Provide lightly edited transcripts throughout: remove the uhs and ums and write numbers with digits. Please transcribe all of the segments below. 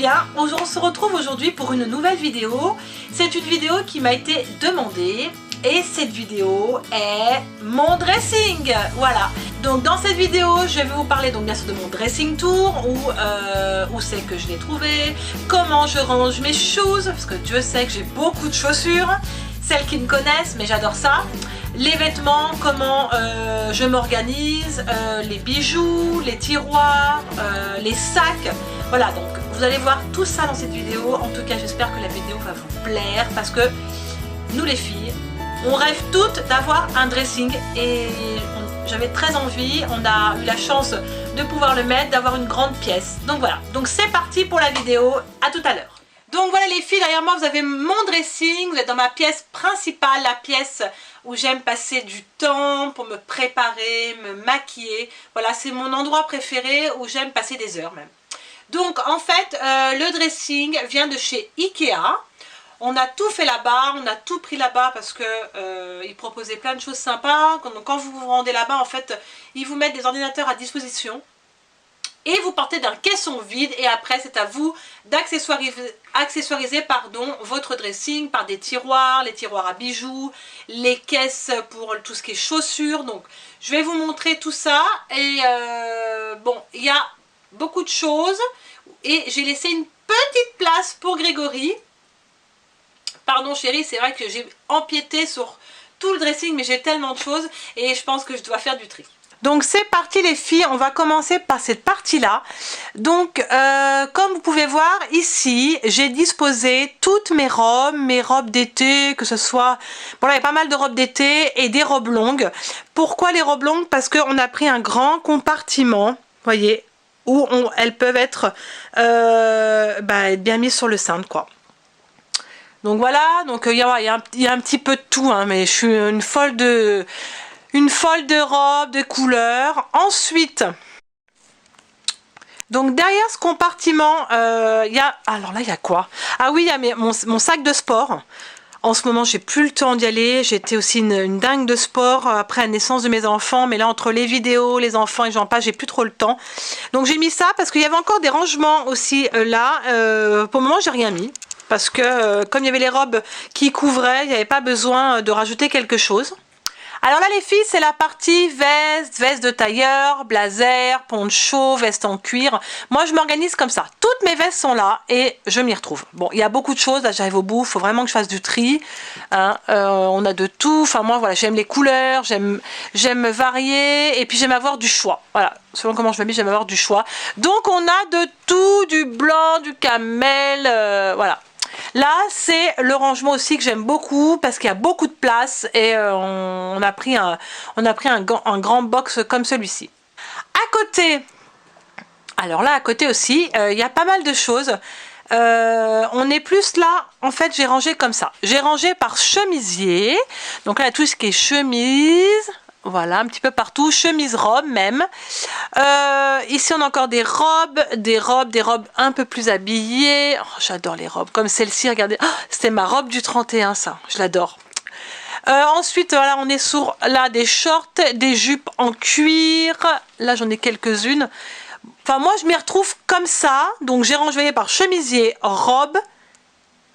bien, on se retrouve aujourd'hui pour une nouvelle vidéo. C'est une vidéo qui m'a été demandée et cette vidéo est mon dressing. Voilà, donc dans cette vidéo je vais vous parler donc bien sûr de mon dressing tour, où c'est que je l'ai trouvé, comment je range mes choses, parce que Dieu sait que j'ai beaucoup de chaussures, celles qui me connaissent, mais j'adore ça. Les vêtements, comment je m'organise, les bijoux, les tiroirs, les sacs. Voilà, donc vous allez voir tout ça dans cette vidéo. En tout cas, j'espère que la vidéo va vous plaire parce que nous les filles, on rêve toutes d'avoir un dressing et j'avais très envie. On a eu la chance de pouvoir le mettre, d'avoir une grande pièce. Donc voilà, donc c'est parti pour la vidéo. À tout à l'heure. Donc voilà les filles, derrière moi vous avez mon dressing, vous êtes dans ma pièce principale, la pièce où j'aime passer du temps pour me préparer, me maquiller. Voilà, c'est mon endroit préféré où j'aime passer des heures même. Donc en fait, le dressing vient de chez Ikea. On a tout fait là-bas, on a tout pris là-bas parce que ils proposaient plein de choses sympas. Donc quand vous vous rendez là-bas, en fait, ils vous mettent des ordinateurs à disposition. Et vous partez d'un caisson vide et après c'est à vous d'accessoiriser votre dressing par des tiroirs, les tiroirs à bijoux, les caisses pour tout ce qui est chaussures. Donc je vais vous montrer tout ça et bon, il y a beaucoup de choses et j'ai laissé une petite place pour Grégory. Pardon chérie, c'est vrai que j'ai empiété sur tout le dressing mais j'ai tellement de choses et je pense que je dois faire du tri. Donc c'est parti les filles, on va commencer par cette partie là. Donc comme vous pouvez voir ici, j'ai disposé toutes mes robes d'été, que ce soit, bon là il y a pas mal de robes d'été et des robes longues. Pourquoi les robes longues? Parce qu'on a pris un grand compartiment, voyez, où elles peuvent être bien mises sur le cintre quoi. Donc voilà, donc il y a un petit peu de tout, hein, mais je suis une folle de robes, de couleurs. Ensuite, donc derrière ce compartiment, il y a... Alors là, il y a quoi? Ah oui, il y a mon sac de sport. En ce moment, j'ai plus le temps d'y aller. J'étais aussi une dingue de sport après la naissance de mes enfants. Mais là, entre les vidéos, les enfants et j'en passe, j'ai plus trop le temps. Donc j'ai mis ça parce qu'il y avait encore des rangements aussi là. Pour le moment, j'ai rien mis. Parce que comme il y avait les robes qui couvraient, il n'y avait pas besoin de rajouter quelque chose. Alors là les filles, c'est la partie veste de tailleur, blazer, poncho, veste en cuir. Moi je m'organise comme ça. Toutes mes vestes sont là et je m'y retrouve. Bon, il y a beaucoup de choses, là j'arrive au bout, il faut vraiment que je fasse du tri. Hein. On a de tout, enfin moi voilà, j'aime les couleurs, j'aime me varier et puis j'aime avoir du choix. Voilà, selon comment je m'habille, j'aime avoir du choix. Donc on a de tout, du blanc, du camel, voilà. Là, c'est le rangement aussi que j'aime beaucoup parce qu'il y a beaucoup de place et on a pris un grand box comme celui-ci. À côté, alors là, à côté aussi, il y a pas mal de choses. On est plus là, en fait, j'ai rangé comme ça. J'ai rangé par chemisier. Donc là, tout ce qui est chemise. Voilà, un petit peu partout, chemise, robe même. Ici, on a encore des robes un peu plus habillées. Oh, j'adore les robes, comme celle-ci, regardez. Oh, c'était ma robe du 31, ça, je l'adore. Ensuite, voilà, on est sur là des shorts, des jupes en cuir. Là, j'en ai quelques-unes. Enfin, moi, je m'y retrouve comme ça. Donc, j'ai rangé par chemisier, robe,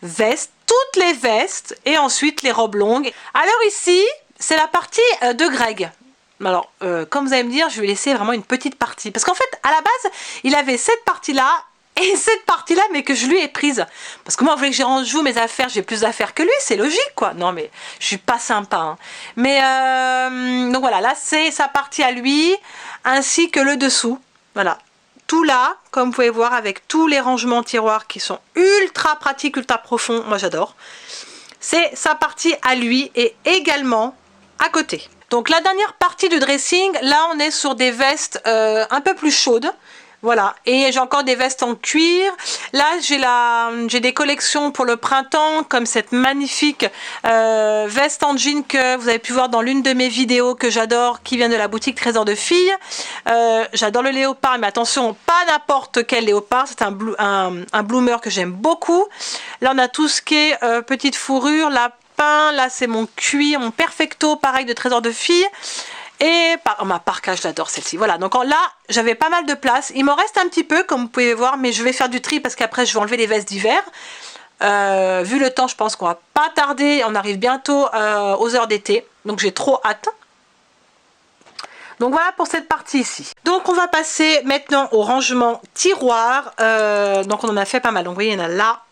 veste, toutes les vestes et ensuite les robes longues. Alors ici, c'est la partie de Greg. Alors, comme vous allez me dire, je vais laisser vraiment une petite partie. Parce qu'en fait, à la base, il avait cette partie-là et cette partie-là, mais que je lui ai prise. Parce que moi, vous voulez que je range mes affaires, j'ai plus d'affaires que lui, c'est logique, quoi. Non, mais je suis pas sympa. Hein. Mais, donc voilà, là, c'est sa partie à lui, ainsi que le dessous. Voilà. Tout là, comme vous pouvez voir, avec tous les rangements tiroirs qui sont ultra pratiques, ultra profonds. Moi, j'adore. C'est sa partie à lui et également à côté. Donc la dernière partie du dressing, là on est sur des vestes un peu plus chaudes. Voilà, et j'ai encore des vestes en cuir. Là j'ai des collections pour le printemps, comme cette magnifique veste en jean que vous avez pu voir dans l'une de mes vidéos que j'adore, qui vient de la boutique Trésor de Filles. J'adore le léopard, mais attention, pas n'importe quel léopard, c'est un bloomer que j'aime beaucoup. Là on a tout ce qui est petite fourrure, lapin, là c'est mon cuir, mon perfecto, pareil de Trésor de Filles. Et ma parka, je l'adore celle-ci. Voilà, donc là, j'avais pas mal de place. Il m'en reste un petit peu, comme vous pouvez voir, mais je vais faire du tri parce qu'après, je vais enlever les vestes d'hiver. Vu le temps, je pense qu'on va pas tarder. On arrive bientôt aux heures d'été. Donc, j'ai trop hâte. Donc, voilà pour cette partie ici. Donc, on va passer maintenant au rangement tiroir. Donc, on en a fait pas mal. Donc, vous voyez, il y en a là.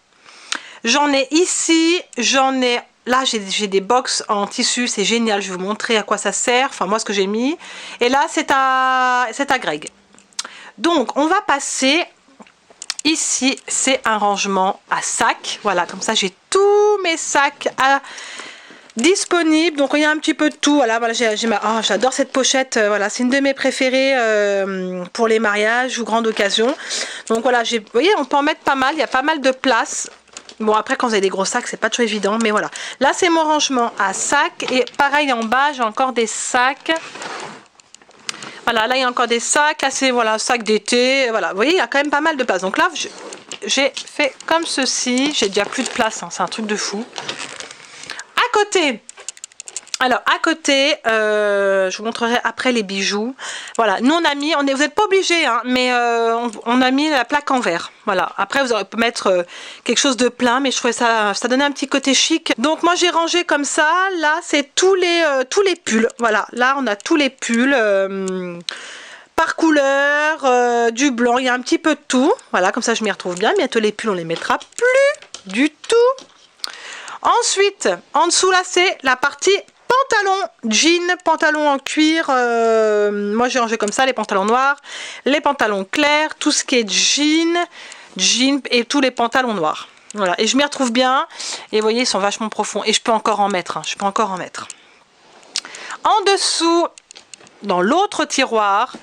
J'en ai ici. J'en ai... Là, j'ai des box en tissu, c'est génial. Je vais vous montrer à quoi ça sert. Enfin, moi, ce que j'ai mis. Et là, c'est à Greg. Donc, on va passer... Ici, c'est un rangement à sacs. Voilà, comme ça, j'ai tous mes sacs disponibles. Donc, il y a un petit peu de tout. Voilà, j'adore cette pochette. Voilà, c'est une de mes préférées pour les mariages ou grandes occasions. Donc, voilà, vous voyez, on peut en mettre pas mal. Il y a pas mal de place. Bon, après, quand vous avez des gros sacs, c'est pas toujours évident, mais voilà. Là, c'est mon rangement à sacs. Et pareil, en bas, j'ai encore des sacs. Voilà, là, il y a encore des sacs. Là, c'est, voilà, sac d'été. Voilà, vous voyez, il y a quand même pas mal de place. Donc là, j'ai fait comme ceci. J'ai déjà plus de place, hein, c'est un truc de fou. À côté... Alors, à côté, je vous montrerai après les bijoux. Voilà, nous on a mis, vous n'êtes pas obligés, hein, mais on a mis la plaque en verre. Voilà, après vous aurez pu mettre quelque chose de plein, mais je trouvais ça donnait un petit côté chic. Donc moi j'ai rangé comme ça. Là, c'est tous les pulls. Voilà, là on a tous les pulls par couleur, du blanc. Il y a un petit peu de tout. Voilà, comme ça je m'y retrouve bien. Bientôt les pulls, on les mettra plus du tout. Ensuite, en dessous là, c'est la partie pantalon, jean, pantalon en cuir. Moi j'ai rangé comme ça les pantalons noirs, les pantalons clairs, tout ce qui est jean et tous les pantalons noirs. Voilà, et je m'y retrouve bien. Et vous voyez, ils sont vachement profonds. Et je peux encore en mettre. Hein, je peux encore en mettre. En dessous, dans l'autre tiroir,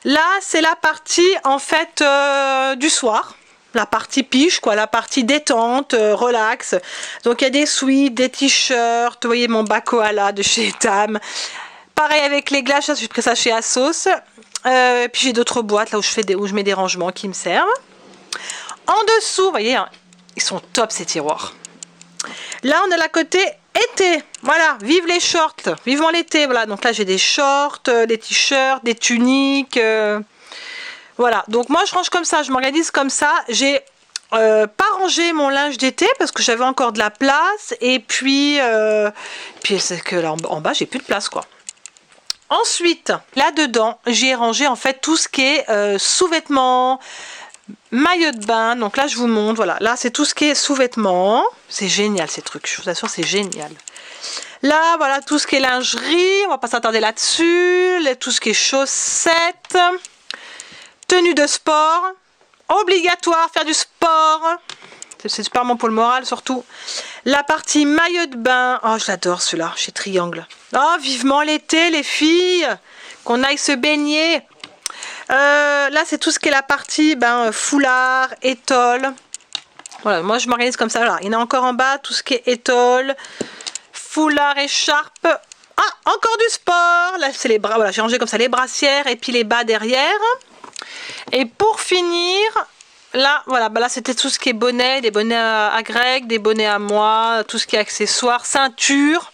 là c'est la partie en fait du soir. La partie piche, quoi, la partie détente, relax. Donc il y a des sweats, des t-shirts, vous voyez mon bas koala de chez Etam. Pareil avec les glaces, j'ai pris ça chez Asos. Puis j'ai d'autres boîtes là où je mets des rangements qui me servent. En dessous, vous voyez, hein, ils sont top ces tiroirs. Là on a la côté été. Voilà, vive les shorts, vivement l'été. Voilà, donc là j'ai des shorts, des t-shirts, des tuniques. Voilà, donc moi je range comme ça, je m'organise comme ça. J'ai pas rangé mon linge d'été parce que j'avais encore de la place. Et puis c'est que là en bas j'ai plus de place quoi. Ensuite, là-dedans, j'ai rangé en fait tout ce qui est sous-vêtements, maillot de bain. Donc là je vous montre, voilà, là c'est tout ce qui est sous-vêtements. C'est génial ces trucs, je vous assure c'est génial. Là voilà tout ce qui est lingerie, on va pas s'attarder là-dessus. Tout ce qui est chaussettes. Tenue de sport, obligatoire, faire du sport, c'est super bon pour le moral surtout. La partie maillot de bain, oh je l'adore celui-là, chez Triangle. Oh vivement l'été les filles, qu'on aille se baigner. Là c'est tout ce qui est la partie foulard, étole. Voilà, moi je m'organise comme ça, voilà. Il y en a encore en bas, tout ce qui est étole, foulard, écharpe. Ah, encore du sport, là c'est les bras, voilà, j'ai rangé comme ça les brassières et puis les bas derrière. Et pour finir, là, voilà, là c'était tout ce qui est bonnet, des bonnets à Greg, des bonnets à moi, tout ce qui est accessoires, ceinture,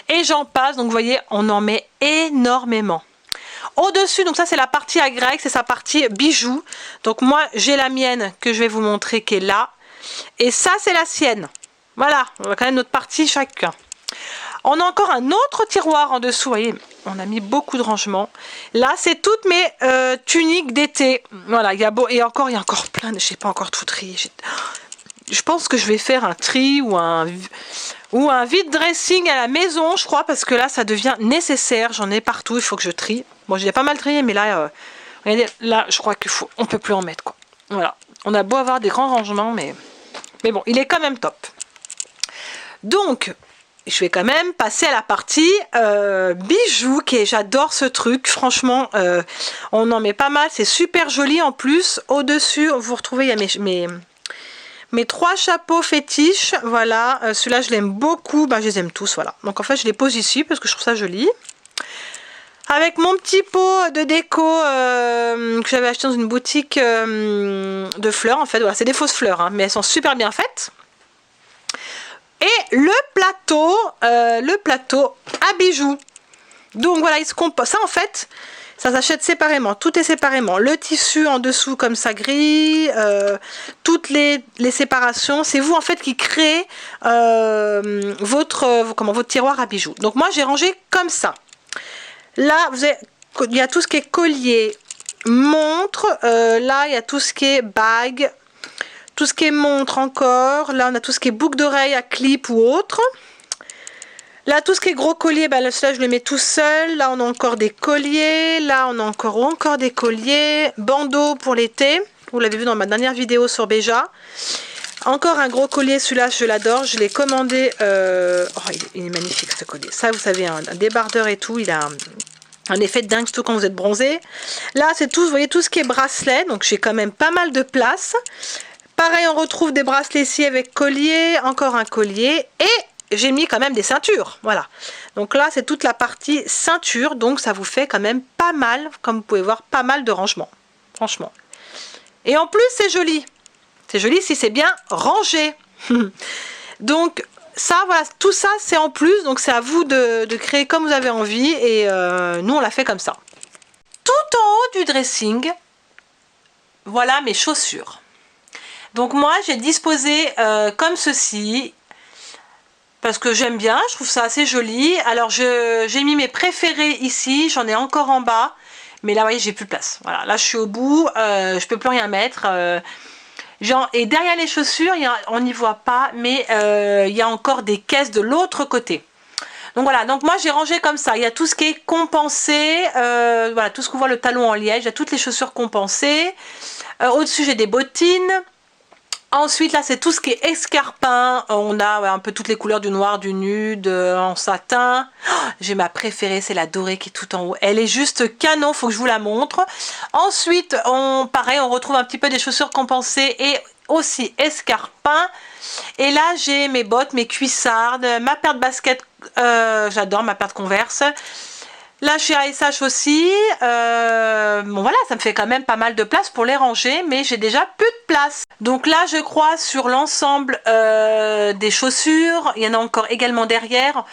et j'en passe. Donc vous voyez, on en met énormément. Au-dessus, donc ça c'est la partie à Greg, c'est sa partie bijoux. Donc moi j'ai la mienne que je vais vous montrer qui est là. Et ça c'est la sienne. Voilà, on a quand même notre partie chacun. On a encore un autre tiroir en dessous, vous voyez, on a mis beaucoup de rangements. Là, c'est toutes mes tuniques d'été. Voilà, il y a il y a encore plein de... Je sais pas encore tout trier. Je pense que je vais faire un tri ou un vide dressing à la maison, je crois, parce que là, ça devient nécessaire. J'en ai partout, il faut que je trie. Bon, j'ai pas mal trié, mais là, regardez, là, je crois on peut plus en mettre, quoi. Voilà, on a beau avoir des grands rangements, mais bon, il est quand même top. Donc... je vais quand même passer à la partie bijoux, j'adore ce truc, franchement, on en met pas mal, c'est super joli en plus. Au-dessus, vous retrouvez, il y a mes 3 chapeaux fétiches, voilà, celui-là je l'aime beaucoup, je les aime tous, voilà. Donc en fait je les pose ici parce que je trouve ça joli. Avec mon petit pot de déco que j'avais acheté dans une boutique de fleurs, en fait, voilà, c'est des fausses fleurs, hein, mais elles sont super bien faites. Et le plateau à bijoux. Donc voilà, ils se composent. Ça en fait, ça s'achète séparément, tout est séparément. Le tissu en dessous comme ça gris, toutes les séparations, c'est vous en fait qui créez votre tiroir à bijoux. Donc moi j'ai rangé comme ça. Là, il y a tout ce qui est collier, montre, là il y a tout ce qui est bague, tout ce qui est montre encore, là on a tout ce qui est boucle d'oreille à clip ou autre. Là, tout ce qui est gros collier, ben, là, je le mets tout seul. Là, on a encore des colliers. Là, on a encore des colliers. Bandeau pour l'été. Vous l'avez vu dans ma dernière vidéo sur Béja. Encore un gros collier. Celui-là, je l'adore. Je l'ai commandé. Oh, il est magnifique, ce collier. Ça, vous savez, un débardeur et tout. Il a un effet de dingue, surtout quand vous êtes bronzé. Là, c'est tout, vous voyez, tout ce qui est bracelet. Donc, j'ai quand même pas mal de place. Pareil, on retrouve des bracelets ici avec collier. Encore un collier. Et j'ai mis quand même des ceintures, voilà. Donc là, c'est toute la partie ceinture, donc ça vous fait quand même pas mal, comme vous pouvez voir, pas mal de rangement, franchement. Et en plus, c'est joli. C'est joli si c'est bien rangé. Donc ça, voilà, tout ça, c'est en plus, donc c'est à vous de créer comme vous avez envie, et nous, on l'a fait comme ça. Tout en haut du dressing, voilà mes chaussures. Donc moi, j'ai disposé comme ceci, parce que j'aime bien, je trouve ça assez joli. Alors j'ai mis mes préférés ici, j'en ai encore en bas, mais là vous voyez j'ai plus de place. Voilà, là je suis au bout, je peux plus rien mettre. Et derrière les chaussures, on n'y voit pas, mais il y a encore des caisses de l'autre côté. Donc voilà, donc moi j'ai rangé comme ça. Il y a tout ce qui est compensé, voilà, tout ce qu'on voit, le talon en liège, il y a toutes les chaussures compensées. Au-dessus j'ai des bottines. Ensuite, là, c'est tout ce qui est escarpin. On a un peu toutes les couleurs du noir, du nude, en satin. Oh, j'ai ma préférée, c'est la dorée qui est tout en haut. Elle est juste canon, faut que je vous la montre. Ensuite, pareil, on retrouve un petit peu des chaussures compensées et aussi escarpin. Et là, j'ai mes bottes, mes cuissardes, ma paire de baskets. J'adore ma paire de Converse. Là, chez ASH aussi, bon voilà, ça me fait quand même pas mal de place pour les ranger, mais j'ai déjà plus de place. Donc là, je crois sur l'ensemble des chaussures, il y en a encore également derrière.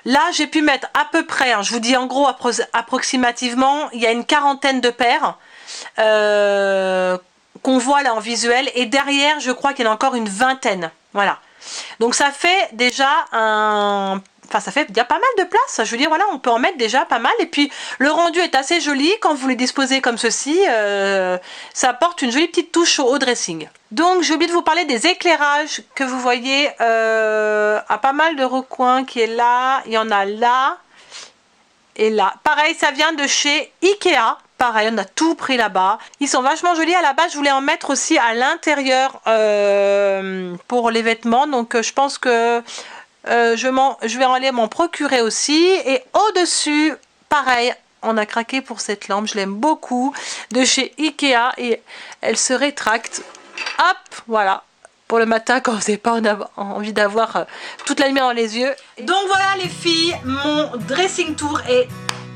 Là, j'ai pu mettre à peu près, hein, je vous dis en gros approximativement, il y a une quarantaine de paires qu'on voit là en visuel, et derrière, je crois qu'il y en a encore une vingtaine. Voilà. Donc ça fait déjà un... Enfin, ça fait, il y a pas mal de place. Je veux dire, voilà, on peut en mettre déjà pas mal. Et puis, le rendu est assez joli. Quand vous les disposez comme ceci, ça apporte une jolie petite touche au dressing. Donc, j'ai oublié de vous parler des éclairages que vous voyez à pas mal de recoins qui est là. Il y en a là et là. Pareil, ça vient de chez Ikea. Pareil, on a tout pris là-bas. Ils sont vachement jolis. À la base, je voulais en mettre aussi à l'intérieur pour les vêtements. Donc, je pense que... je vais aller m'en procurer aussi. Et au-dessus, pareil, on a craqué pour cette lampe. Je l'aime beaucoup. De chez Ikea. Et elle se rétracte. Hop, voilà. Pour le matin, quand vous n'avez pas envie d'avoir toute la lumière dans les yeux. Donc voilà les filles, mon dressing tour est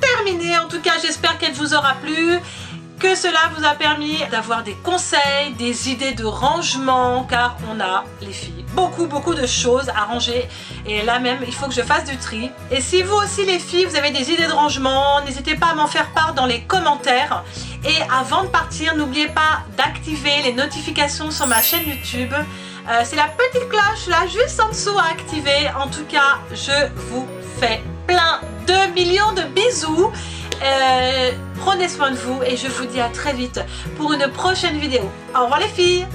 terminé. En tout cas, j'espère qu'elle vous aura plu. Que cela vous a permis d'avoir des conseils, des idées de rangement, car on a, les filles, beaucoup de choses à ranger, et là même il faut que je fasse du tri. Et si vous aussi les filles, vous avez des idées de rangement, n'hésitez pas à m'en faire part dans les commentaires. Et avant de partir, n'oubliez pas d'activer les notifications sur ma chaîne YouTube. C'est la petite cloche là juste en dessous à activer. En tout cas, je vous fais plein de millions de bisous. Prenez soin de vous et je vous dis à très vite pour une prochaine vidéo. Au revoir les filles!